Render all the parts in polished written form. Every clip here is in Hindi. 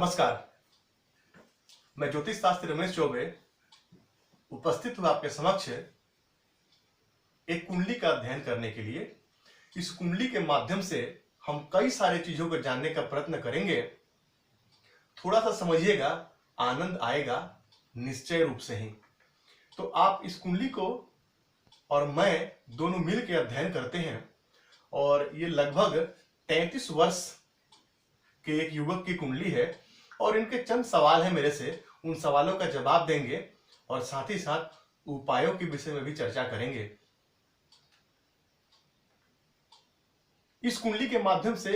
नमस्कार। मैं ज्योतिष शास्त्री रमेश चौबे उपस्थित हूं आपके समक्ष एक कुंडली का अध्ययन करने के लिए। इस कुंडली के माध्यम से हम कई सारी चीजों को जानने का प्रयत्न करेंगे। थोड़ा सा समझिएगा, आनंद आएगा निश्चय रूप से ही। तो आप इस कुंडली को और मैं दोनों मिल के अध्ययन करते हैं और ये लगभग 33 वर्ष के एक युवक की कुंडली है और इनके चंद सवाल हैं मेरे से। उन सवालों का जवाब देंगे और साथ ही साथ उपायों के विषय में भी चर्चा करेंगे। इस कुंडली के माध्यम से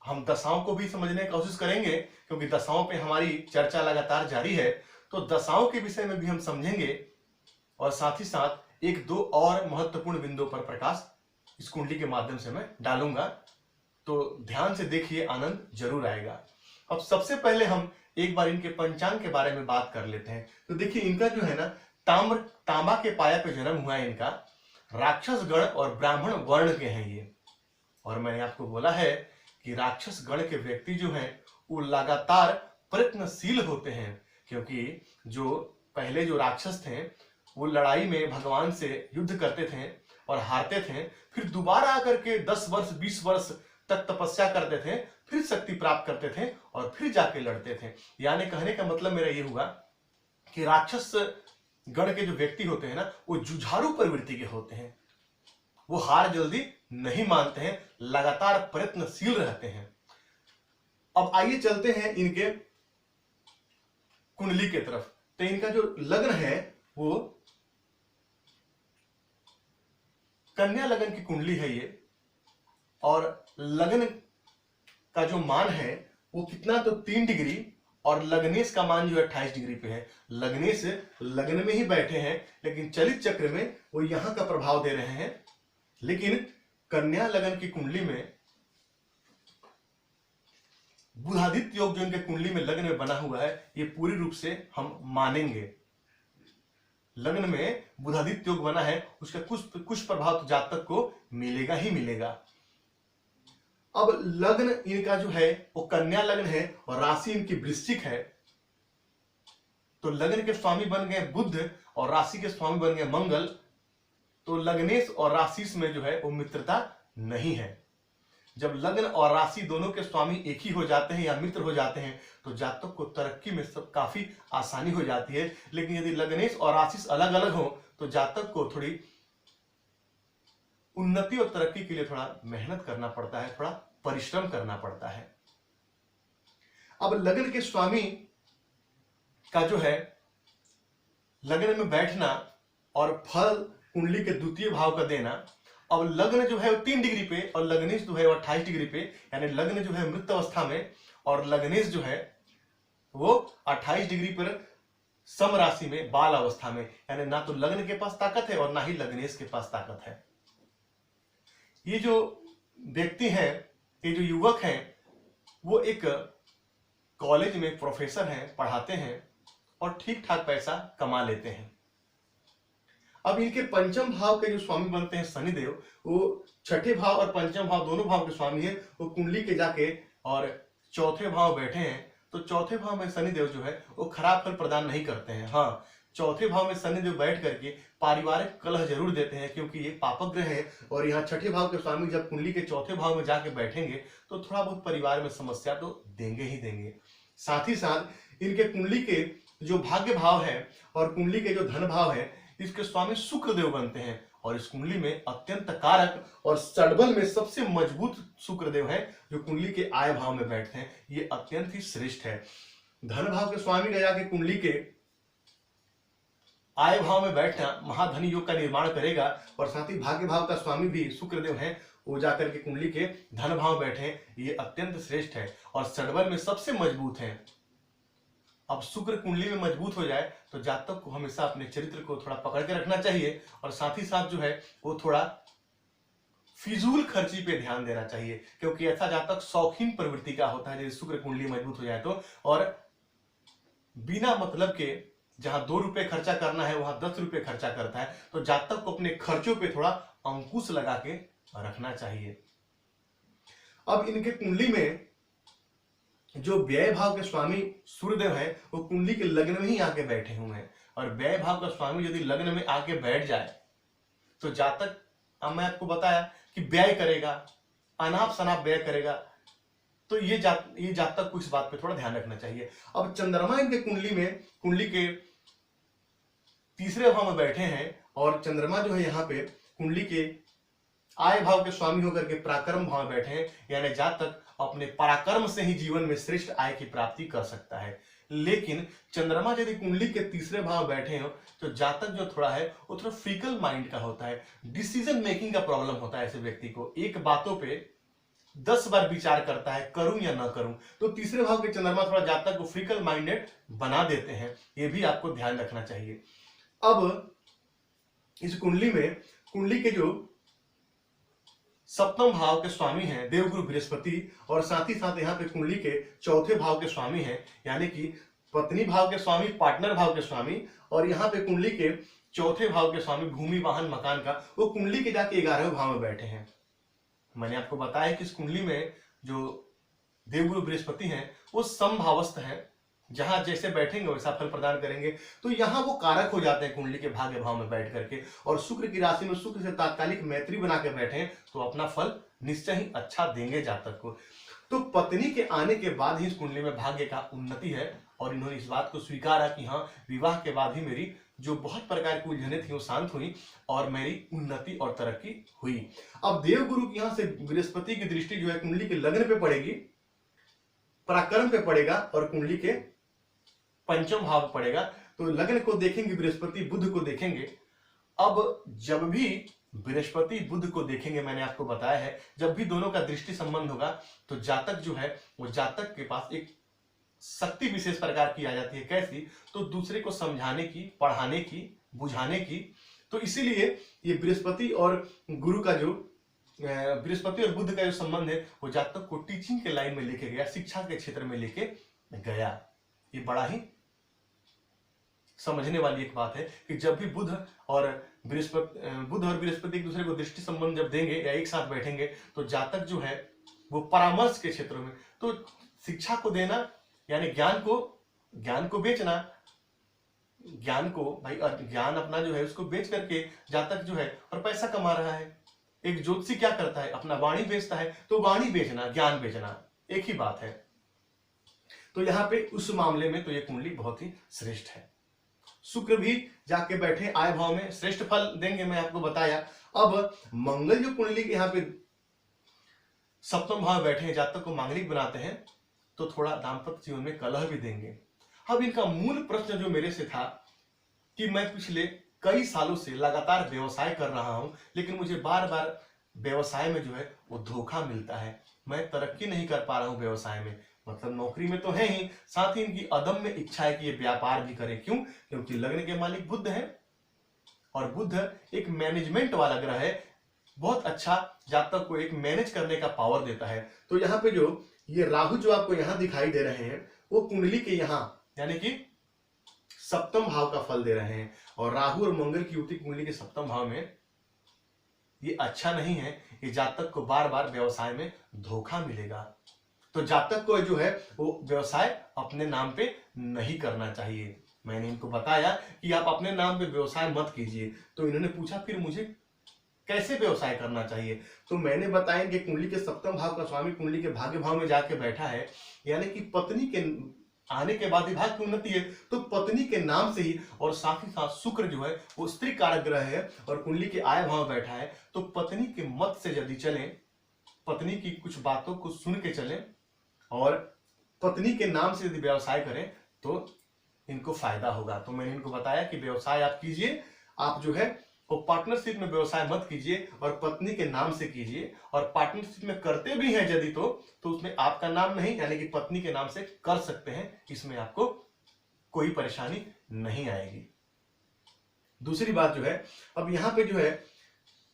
हम दशाओं को भी समझने की कोशिश करेंगे, क्योंकि दशाओं पे हमारी चर्चा लगातार जारी है। तो दशाओं के विषय में भी हम समझेंगे और साथ ही साथ एक दो और महत्वपूर्ण बिंदुओं पर प्रकाश इस कुंडली के माध्यम से मैं डालूंगा। तो ध्यान से देखिए, आनंद जरूर आएगा। अब सबसे पहले हम एक बार इनके पंचांग के बारे में बात कर लेते हैं। तो देखिए, इनका जो है ना तांबा के पाया पे जन्म हुआ है इनका। राक्षस गण और ब्राह्मण वर्ण के हैं ये। और मैंने आपको बोला है कि राक्षस गण के व्यक्ति जो हैं वो लगातार प्रयत्नशील होते हैं, क्योंकि जो पहले जो राक्षस थे वो लड़ाई में भगवान से युद्ध करते थे और हारते थे, फिर दोबारा आकर के 10 वर्ष 20 वर्ष तक तपस्या करते थे, फिर शक्ति प्राप्त करते थे और फिर जाके लड़ते थे। यानी कहने का मतलब मेरा ये हुआ कि राक्षस गण के जो व्यक्ति होते हैं ना, वो जुझारू प्रवृत्ति के होते हैं। वो हार जल्दी नहीं मानते हैं, लगातार प्रयत्नशील रहते हैं। अब आइए चलते हैं इनके कुंडली के तरफ। तो इनका जो लग्न है वो कन्या लग्न की कुंडली है ये। और लग्न का जो मान है वो कितना, तो 3 डिग्री, और लग्नेश का मान जो है 28 डिग्री पे है। लग्नेश लग्न में ही बैठे हैं, लेकिन चलित चक्र में वो यहां का प्रभाव दे रहे हैं। लेकिन कन्या लग्न की कुंडली में बुधादित्य योग जो इनके कुंडली में लग्न में बना हुआ है, ये पूरी रूप से हम मानेंगे। लग्न में बुधादित्य योग बना है, उसका कुछ प्रभाव तो जातक को मिलेगा ही मिलेगा। अब लग्न इनका जो है वो कन्या लग्न है और राशि इनकी वृश्चिक है। तो लग्न के स्वामी बन गए बुध और राशि के स्वामी बन गए मंगल। तो लग्नेश और राशि में जो है वो मित्रता नहीं है। जब लग्न और राशि दोनों के स्वामी एक ही हो जाते हैं या मित्र हो जाते हैं तो जातक को तरक्की में सब काफी आसानी हो जाती है। लेकिन यदि लग्नेश और राशि अलग अलग हो तो जातक को थोड़ी उन्नति और तरक्की के लिए थोड़ा मेहनत करना पड़ता है, थोड़ा परिश्रम करना पड़ता है। अब लग्न के स्वामी का जो है लग्न में बैठना और फल कुंडली के द्वितीय भाव का देना। अब लग्न जो है वो 3 डिग्री पे और लग्नेश जो है वो 28 डिग्री पे, यानी लग्न जो है मृत अवस्था में और लग्नेश जो है वो 28 डिग्री पर सम राशि में बाल अवस्था में। यानी ना तो लग्न के पास ताकत है और ना ही लग्नेश के पास ताकत है। ये जो व्यक्ति है, ये जो युवक हैं, वो एक कॉलेज में प्रोफेसर हैं, पढ़ाते हैं और ठीक ठाक पैसा कमा लेते हैं। अब इनके पंचम भाव के जो स्वामी बनते हैं शनिदेव, वो छठे भाव और पंचम भाव दोनों भाव के स्वामी हैं। वो कुंडली के जाके और चौथे भाव बैठे हैं। तो चौथे भाव में शनिदेव जो है वो खराब फल प्रदान नहीं करते हैं। हाँ, चौथे भाव में शनिदेव बैठ करके पारिवारिक कलह जरूर देते हैं, क्योंकि ये पापक ग्रह है। और यहाँ छठे भाव के स्वामी जब कुंडली के चौथे भाव में जाके बैठेंगे तो थोड़ा बहुत परिवार में समस्या तो देंगे ही देंगे। साथ ही साथ इनके कुंडली के जो भाग्य भाव है और कुंडली के जो धन भाव है, इसके स्वामी शुक्रदेव बनते हैं। और इस कुंडली में अत्यंत कारक और सडबल में सबसे मजबूत शुक्रदेव है, जो कुंडली के आय भाव में बैठते हैं। ये अत्यंत ही श्रेष्ठ है। धन भाव के स्वामी का जाके कुंडली के आय भाव में बैठना महाधनी योग का निर्माण करेगा। और साथ ही भाग्य भाव का स्वामी भी शुक्रदेव है, वो जाकर के कुंडली के धन भाव बैठे, ये अत्यंत श्रेष्ठ है और सडबल में सबसे मजबूत है। अब शुक्र कुंडली में मजबूत हो जाए तो जातक को हमेशा अपने चरित्र को थोड़ा पकड़ के रखना चाहिए और साथ ही साथ जो है वो थोड़ा फिजूल खर्ची पे ध्यान देना चाहिए, क्योंकि ऐसा जातक शौकीन प्रवृत्ति का होता है यदि शुक्र कुंडली मजबूत हो जाए तो। और बिना मतलब के जहां 2 रुपए खर्चा करना है वहां 10 रुपए खर्चा करता है। तो जातक को अपने खर्चों पे थोड़ा अंकुश लगा के रखना चाहिए। अब इनके कुंडली में जो व्यय भाव के स्वामी सूर्यदेव है वो कुंडली के लग्न में ही आके बैठे हुए हैं, और व्यय भाव का स्वामी यदि लग्न में आके बैठ जाए तो जातक, अब मैं आपको बताया कि व्यय करेगा, अनाप शनाप व्यय करेगा, तो ये जातक को इस बात पे थोड़ा ध्यान रखना चाहिए। अब चंद्रमा इनके कुंडली के तीसरे भाव में बैठे हैं, और चंद्रमा जो है यहाँ पे कुंडली के आय भाव के स्वामी होकर के पराक्रम भाव में बैठे हैं, यानी जातक अपने पराक्रम से ही जीवन में श्रेष्ठ आय की प्राप्ति कर सकता है। लेकिन चंद्रमा यदि कुंडली के तीसरे भाव बैठे हो तो जातक जो थोड़ा है वो थोड़ा फ्रीकल माइंड का होता है, डिसीजन मेकिंग का प्रॉब्लम होता है। ऐसे व्यक्ति को एक बातों पे 10 बार विचार करता है, करूं या ना करूं। तो तीसरे भाव के चंद्रमा थोड़ा जातक को फ्रीकल माइंडेड बना देते हैं, ये भी आपको ध्यान रखना चाहिए। अब इस कुंडली के जो सप्तम भाव के स्वामी हैं देवगुरु बृहस्पति, और साथ ही साथ यहाँ पे कुंडली के चौथे भाव के स्वामी हैं, यानी कि पत्नी भाव के स्वामी, पार्टनर भाव के स्वामी, और यहाँ पे कुंडली के चौथे भाव के स्वामी भूमि वाहन मकान का, वो कुंडली के जाके 11वें भाव में बैठे हैं। मैंने आपको बताया कि इस कुंडली में जो देवगुरु बृहस्पति हैं वो समभावस्थ हैं, जहां जैसे बैठेंगे वैसा फल प्रदान करेंगे। तो यहाँ वो कारक हो जाते हैं कुंडली के भाग्य भाव में बैठ करके, और शुक्र की राशि में शुक्र से तात्कालिक मैत्री बना के बैठे तो अपना फल निश्चय ही अच्छा देंगे जातक को। तो पत्नी के आने के बाद ही इस कुंडली में भाग्य का उन्नति है, और इन्होंने इस बात को स्वीकारा कि हाँ, विवाह के बाद ही मेरी जो बहुत प्रकार की उलझने थी वो शांत हुई और मेरी उन्नति और तरक्की हुई। अब देवगुरु की यहाँ से बृहस्पति की दृष्टि जो है कुंडली के लग्न पे पड़ेगी, पराक्रम पे पड़ेगा, और कुंडली के पंचम भाव पड़ेगा। तो लग्न को देखेंगे बृहस्पति, बुध को देखेंगे। अब जब भी बृहस्पति बुध को देखेंगे, मैंने आपको बताया है, जब भी दोनों का दृष्टि संबंध होगा तो जातक जो है वो जातक के पास एक शक्ति विशेष प्रकार की आ जाती है। कैसी? तो दूसरे को समझाने की, पढ़ाने की, बुझाने की। तो इसीलिए ये बृहस्पति और गुरु का जो बृहस्पति और बुध का जो संबंध है वो जातक को टीचिंग के लाइन में लेके गया, शिक्षा के क्षेत्र में लेके गया। ये बड़ा ही समझने वाली एक बात है कि जब भी बुध और बृहस्पति एक दूसरे को दृष्टि संबंध जब देंगे या एक साथ बैठेंगे तो जातक जो है वो परामर्श के क्षेत्रों में, तो शिक्षा को देना यानी ज्ञान को बेचना, ज्ञान को भाई ज्ञान अपना जो है उसको बेच करके जातक जो है और पैसा कमा रहा है। एक ज्योतिषी क्या करता है? अपना वाणी बेचता है। तो वाणी बेचना, ज्ञान बेचना एक ही बात है। तो यहाँ पे उस मामले में तो ये कुंडली बहुत ही श्रेष्ठ है। शुक्र भी जाके बैठे आय भाव में, श्रेष्ठ फल देंगे, मैं आपको बताया। अब मंगल जो कुंडली के यहाँ पे सप्तम भाव बैठे हैं, जातक को मांगलिक बनाते हैं, तो थोड़ा दाम्पत्य जीवन में कलह भी देंगे। अब इनका मूल प्रश्न जो मेरे से था कि मैं पिछले कई सालों से लगातार व्यवसाय कर रहा हूं, लेकिन मुझे बार बार व्यवसाय में जो है वो धोखा मिलता है, मैं तरक्की नहीं कर पा रहा हूं व्यवसाय में। मतलब नौकरी में तो है ही, साथ ही इनकी अदम्य इच्छा है कि ये व्यापार भी करें। क्यों? क्योंकि लग्न के मालिक बुध है, और बुध एक मैनेजमेंट वाला ग्रह है, बहुत अच्छा जातक को एक मैनेज करने का पावर देता है। तो यहाँ पे जो ये राहु जो आपको यहाँ दिखाई दे रहे हैं वो कुंडली के यहाँ यानी कि सप्तम भाव का फल दे रहे हैं, और राहु और मंगल की युति कुंडली के सप्तम भाव में ये अच्छा नहीं है। ये जातक को बार बार व्यवसाय में धोखा मिलेगा। तो जातक को जो है वो व्यवसाय अपने नाम पे नहीं करना चाहिए। मैंने इनको बताया कि आप अपने नाम पे व्यवसाय मत कीजिए। तो इन्होंने पूछा फिर मुझे कैसे व्यवसाय करना चाहिए? तो मैंने बताया कि कुंडली के सप्तम भाव का स्वामी कुंडली के भाग्य भाव में जाके बैठा है, यानी कि पत्नी के आने के बाद ही भाग्य की उन्नति है। तो पत्नी के नाम से ही, और साथ ही साथ शुक्र जो है वो स्त्री कारक ग्रह है और कुंडली के आय भाव में बैठा है। तो पत्नी के मत से यदि चले, पत्नी की कुछ बातों को सुन के चले और पत्नी के नाम से यदि व्यवसाय करें तो इनको फायदा होगा। तो मैंने इनको बताया कि व्यवसाय आप कीजिए, आप जो है वो पार्टनरशिप में व्यवसाय मत कीजिए और पत्नी के नाम से कीजिए। और पार्टनरशिप में करते भी हैं यदि तो उसमें आपका नाम नहीं, यानी कि पत्नी के नाम से कर सकते हैं, इसमें आपको कोई परेशानी नहीं आएगी। दूसरी बात जो है, अब यहाँ पे जो है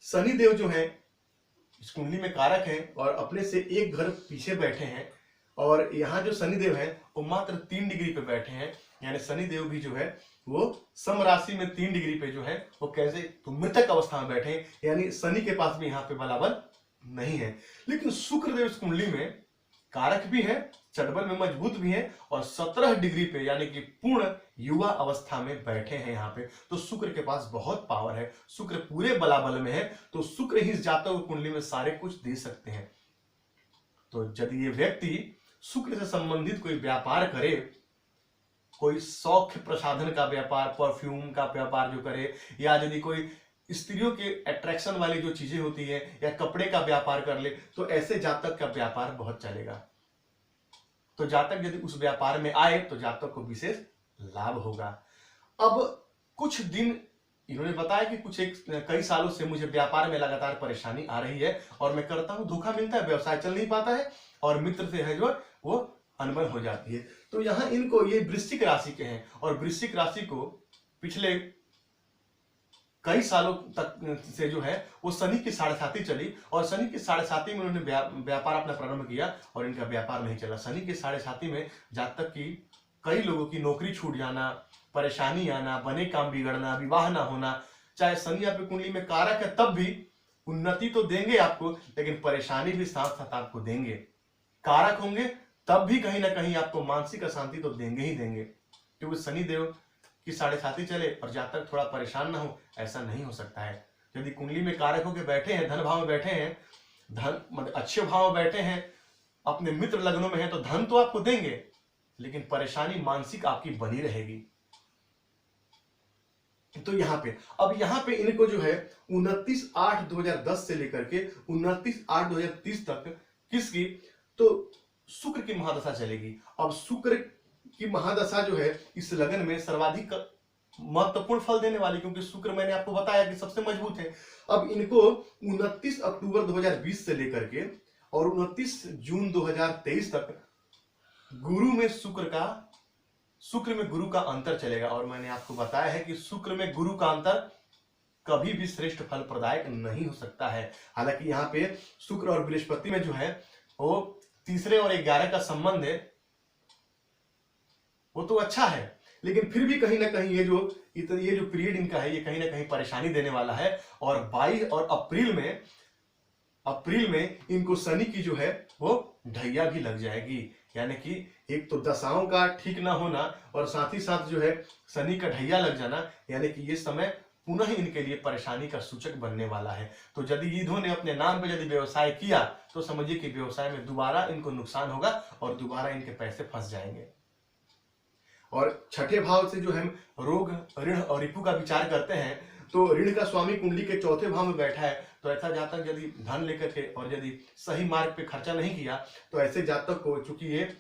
शनि देव जो है इस कुंडली में कारक है और अपने से एक घर पीछे बैठे हैं, और यहाँ जो शनि देव है वो मात्र 3 डिग्री पे बैठे हैं। यानी शनि देव भी जो है वो सम राशि में 3 डिग्री पे जो है वो कैसे, तो मृतक अवस्था में बैठे हैं, यानी शनि के पास भी यहाँ पे बलाबल नहीं है। लेकिन शुक्र देव इस कुंडली में कारक भी है, चटबल में मजबूत भी है, और 17 डिग्री पे यानी कि पूर्ण युवा अवस्था में बैठे हैं यहाँ पे। तो शुक्र के पास बहुत पावर है, शुक्र पूरे बलाबल में है, तो शुक्र ही जातक कुंडली में सारे कुछ दे सकते हैं। तो यदि ये व्यक्ति शुक्र से संबंधित कोई व्यापार करे, कोई शौक प्रसाधन का व्यापार, परफ्यूम का व्यापार जो करे, या यदि कोई स्त्रियों के अट्रैक्शन वाली जो चीजें होती है, या कपड़े का व्यापार कर ले, तो ऐसे जातक का व्यापार बहुत चलेगा। तो जातक यदि उस व्यापार में आए तो जातक को विशेष लाभ होगा। अब कुछ दिन इन्होंने बताया कि कई सालों से मुझे व्यापार में लगातार परेशानी आ रही है, और मैं करता हूं, धोखा मिलता है, व्यवसाय चल नहीं पाता है, और मित्र से है जो वो अनबन हो जाती है। तो यहां इनको, ये वृश्चिक राशि के हैं, और वृश्चिक राशि को पिछले कई सालों तक से जो है वो शनि की 7.5 चली, और शनि की 7.5 में उन्होंने व्यापार अपना प्रारंभ किया और इनका व्यापार नहीं चला। शनि की 7.5 में जातक की कई लोगों की नौकरी छूट जाना, परेशानी आना, बने काम बिगड़ना, विवाह ना होना, चाहे शनि आपकी कुंडली में कारक है तब भी उन्नति तो देंगे आपको, लेकिन परेशानी भी साथ साथ आपको देंगे। कारक होंगे तब भी कहीं ना कहीं आपको मानसिक अशांति तो देंगे ही देंगे, क्योंकि शनिदेव की 7.5 चले और जातक थोड़ा परेशान ना हो, ऐसा नहीं हो सकता है। यदि कुंडली में कारक होकर बैठे हैं, धन भाव में बैठे हैं, धन मतलब अच्छे भाव में बैठे हैं, अपने मित्र लग्नों में हैं, तो धन तो आपको देंगे, लेकिन परेशानी मानसिक आपकी बनी रहेगी। तो यहाँ पे इनको जो है 29/8/2010 से लेकर के 29/8/2030 तक किसकी, तो शुक्र की महादशा चलेगी। अब शुक्र की महादशा जो है इस लगन में सर्वाधिक महत्वपूर्ण फल देने वाली, क्योंकि शुक्र मैंने आपको बताया कि सबसे मजबूत है। अब इनको 29 अक्टूबर 2020 से लेकर के और 29 जून 2023 तक गुरु में गुरु का अंतर चलेगा, और मैंने आपको बताया है कि शुक्र में गुरु का अंतर कभी भी श्रेष्ठ फल प्रदायक नहीं हो सकता है। हालांकि यहाँ पे शुक्र और बृहस्पति में जो है वो 3 और 11 का संबंध है, वो तो अच्छा है, लेकिन फिर भी कहीं ना कहीं ये जो पीरियड इनका है, ये कहीं ना कहीं परेशानी देने वाला है। और 22 और अप्रैल में इनको शनि की जो है वो ढैया भी लग जाएगी, यानी कि एक तो दशाओं का ठीक ना होना और साथ ही साथ जो है शनि का ढैया लग जाना, यानी कि ये समय पुनः इनके लिए परेशानी का सूचक बनने वाला है। तो यदि इन्होंने अपने नाम पे यदि व्यवसाय किया तो समझिए कि व्यवसाय में दोबारा इनको नुकसान होगा और दोबारा इनके पैसे फंस जाएंगे। और छठे भाव से जो हम रोग, ऋण और रिपु का विचार करते हैं, तो ऋण का स्वामी कुंडली के चौथे भाव में बैठा है, तो ऐसा जातक यदि धन लेकर के और यदि सही मार्ग पे खर्चा नहीं किया, तो ऐसे जातक को, चूंकि ये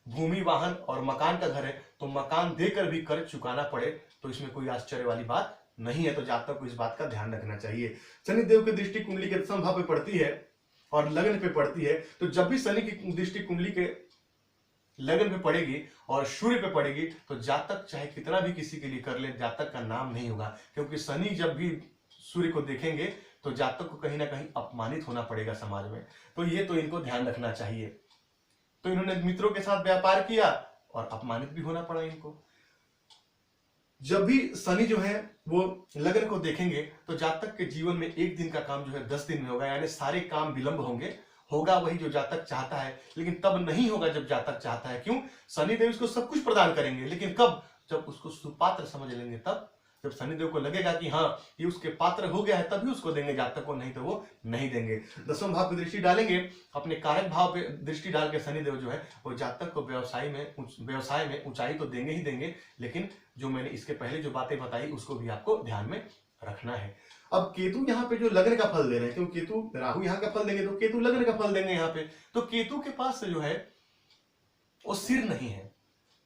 भूमि, वाहन और मकान का घर है, तो मकान देकर भी कर्ज चुकाना पड़े, तो इसमें कोई आश्चर्य वाली बात नहीं है। तो जातक को इस बात का ध्यान रखना चाहिए। शनिदेव की दृष्टि कुंडली के दशम भाव पे पड़ती है और लग्न पे पड़ती है, तो जब भी शनि की दृष्टि कुंडली के लगन पे पड़ेगी और सूर्य पे पड़ेगी, तो जातक चाहे कितना भी किसी के लिए कर ले, जातक का नाम नहीं होगा, क्योंकि शनि जब भी सूर्य को देखेंगे तो जातक को कहीं ना कहीं अपमानित होना पड़ेगा समाज में। तो ये तो इनको ध्यान रखना चाहिए। तो इन्होंने मित्रों के साथ व्यापार किया और अपमानित भी होना पड़ा इनको। जब भी शनि जो है वो लगन को देखेंगे, तो जातक के जीवन में एक दिन का काम जो है 10 दिन में होगा, यानी सारे काम विलंब होगा वही जो जातक चाहता है, लेकिन तब नहीं होगा जब जातक चाहता है। क्यों? शनिदेव इसको सब कुछ प्रदान करेंगे, लेकिन कब? जब उसको सुपात्र समझ लेंगे, तब जब शनिदेव को लगेगा कि हाँ ये उसके पात्र हो गया है, तभी उसको देंगे जातक को, नहीं तो वो नहीं देंगे। दसवां भाव पे दृष्टि डालेंगे, अपने कारक भाव पे दृष्टि डाल के शनिदेव जो है वो जातक को व्यवसाय में ऊंचाई तो देंगे ही देंगे, लेकिन जो मैंने इसके पहले जो बातें बताई उसको भी आपको ध्यान में रखना है। अब केतु यहाँ पे जो लग्न का फल दे रहे हैं, क्योंकि केतु, राहु यहाँ का फल देंगे तो केतु लग्न का फल देंगे यहाँ पे, तो केतु के पास जो है वो सिर नहीं है,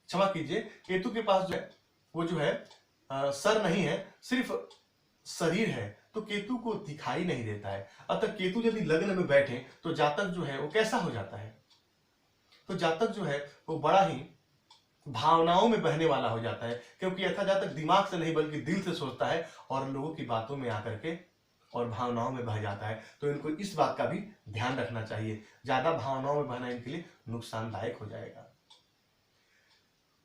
क्षमा कीजिए, केतु के पास जो है वो जो है सर नहीं है, सिर्फ शरीर है, तो केतु को दिखाई नहीं देता है। अतः केतु यदि लग्न में बैठे तो जातक जो है वो कैसा हो जाता है? तो जातक जो है वो बड़ा ही भावनाओं में बहने वाला हो जाता है, क्योंकि ऐसा जातक दिमाग से नहीं बल्कि दिल से सोचता है और लोगों की बातों में आकर के और भावनाओं में बह जाता है। तो इनको इस बात का भी ध्यान रखना चाहिए, ज्यादा भावनाओं में बहना इनके लिए नुकसानदायक हो जाएगा।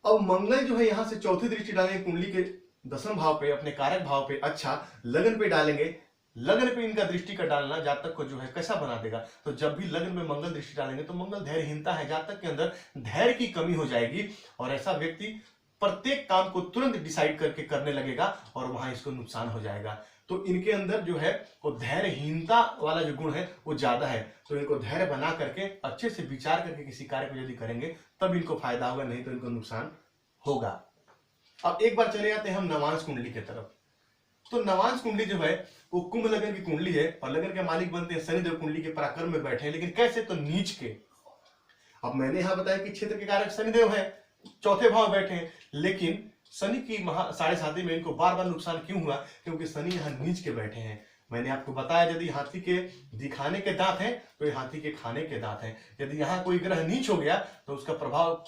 अब मंगल जो है यहाँ से चौथी दृष्टि डालेंगे कुंडली के दसम भाव पे, अपने कारक भाव पे, अच्छा लगन पे डालेंगे लग्न पे इनका दृष्टि का डालना जातक को जो है कैसा बना देगा, तो जब भी लग्न में मंगल दृष्टि डालेंगे तो मंगल धैर्यहीनता है, जातक के अंदर धैर्य की कमी हो जाएगी और ऐसा व्यक्ति प्रत्येक काम को तुरंत डिसाइड करके करने लगेगा और वहां इसको नुकसान हो जाएगा। तो इनके अंदर जो है वो धैर्यहीनता वाला जो गुण है वो ज्यादा है, तो इनको धैर्य बना करके अच्छे से विचार करके किसी कार्य को यदि करेंगे तब इनको फायदा होगा, नहीं तो इनको नुकसान होगा। अब एक बार चले जाते हैं हम नवांश कुंडली की तरफ। तो नवांश कुंडली जो है वो कुंभ लगन की कुंडली है और लगन के मालिक बनते हैं शनिदेव, कुंडली के पराक्रम में बैठे हैं, लेकिन कैसे, तो नीच के। अब मैंने यहां बताया कि क्षेत्र के कारक शनिदेव है, चौथे भाव बैठे हैं, लेकिन शनि की साढ़े साथी में इनको बार बार नुकसान क्यों हुआ, क्योंकि शनि यहाँ नीच के बैठे हैं। मैंने आपको बताया यदि हाथी के दिखाने के दांत हैं तो ये हाथी के खाने के दांत हैं। यदि यहाँ कोई ग्रह नीच हो गया तो उसका प्रभाव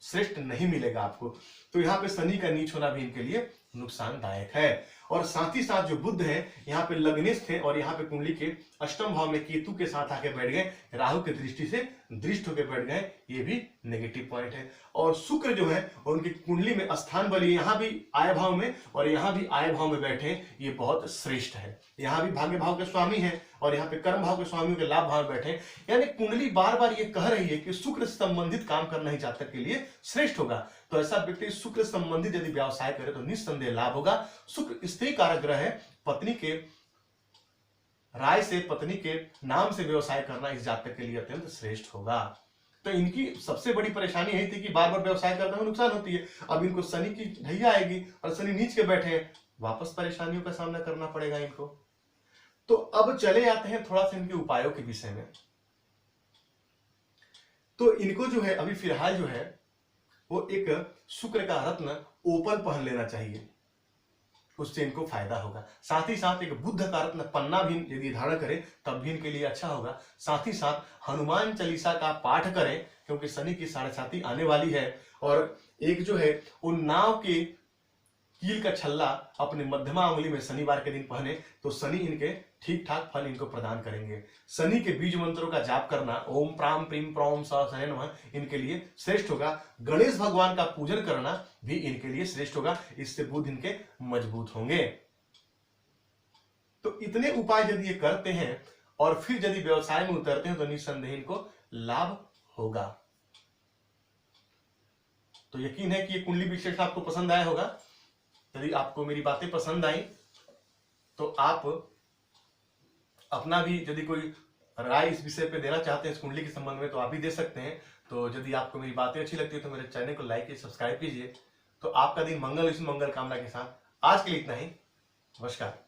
श्रेष्ठ नहीं मिलेगा आपको। तो यहाँ पे शनि का नीच होना भी इनके लिए नुकसानदायक है। और साथ ही साथ जो बुध है यहाँ पे लग्नेस्थ थे और यहाँ पे कुंडली के अष्टम भाव में केतु के साथ आके बैठ गए, राहु की दृष्टि से दृष्ट होकर बैठ गए, ये भी नेगेटिव पॉइंट है। और शुक्र जो है उनकी कुंडली में स्थान बली यहाँ भी आय भाव में और यहाँ भी आय भाव में बैठे, ये बहुत श्रेष्ठ है। यहाँ भी भाग्य भाव के स्वामी है और यहाँ पे कर्म भाव के स्वामी के लाभ भाव में बैठे, यानी कुंडली बार बार ये कह रही है कि शुक्र से संबंधित काम करना ही जातक के लिए श्रेष्ठ होगा। तो ऐसा व्यक्ति शुक्र संबंधित यदि व्यवसाय करे तो निस्संदेह लाभ होगा। शुक्र स्त्री कारक ग्रह है, पत्नी के राय से, पत्नी के नाम से व्यवसाय करना इस जातक के लिए अत्यंत श्रेष्ठ होगा। तो इनकी सबसे बड़ी परेशानी यही थी कि बार बार व्यवसाय करने में नुकसान होती है। अब इनको शनि की ढैया आएगी और शनि नीच के बैठे हैं, वापस परेशानियों का सामना करना पड़ेगा इनको। तो अब चले आते हैं थोड़ा सा इनके उपायों के विषय में। तो इनको जो है अभी फिलहाल जो है वो एक शुक्र का रत्न ओपल पहन लेना चाहिए, उससे इनको फायदा होगा। साथ ही साथ एक बुद्ध का रत्न पन्ना भी यदि धारण करें तब भी इनके लिए अच्छा होगा। साथ ही साथ हनुमान चालीसा का पाठ करें, क्योंकि शनि की साढ़े साथी आने वाली है। और एक जो है उन नाव के कील का छल्ला अपने मध्यमा उंगली में शनिवार के दिन पहने तो शनि इनके ठीक ठाक फल इनको प्रदान करेंगे। शनि के बीज मंत्रों का जाप करना, ओम प्राम प्रीम प्रौम सह नमः, इनके लिए श्रेष्ठ होगा। गणेश भगवान का पूजन करना भी इनके लिए श्रेष्ठ होगा, इससे बुध इनके मजबूत होंगे। तो इतने उपाय यदि ये करते हैं और फिर यदि व्यवसाय में उतरते हैं तो निस्संदेह इनको लाभ होगा। तो यकीन है कि ये कुंडली विश्लेषण आपको पसंद आया होगा। यदि आपको मेरी बातें पसंद आई तो आप अपना भी यदि कोई राय इस विषय पे देना चाहते हैं इस कुंडली के संबंध में तो आप भी दे सकते हैं। तो यदि आपको मेरी बातें अच्छी लगती है तो मेरे चैनल को लाइक कीजिए, सब्सक्राइब कीजिए। तो आपका दिन मंगल कामना के साथ आज के लिए इतना ही। नमस्कार।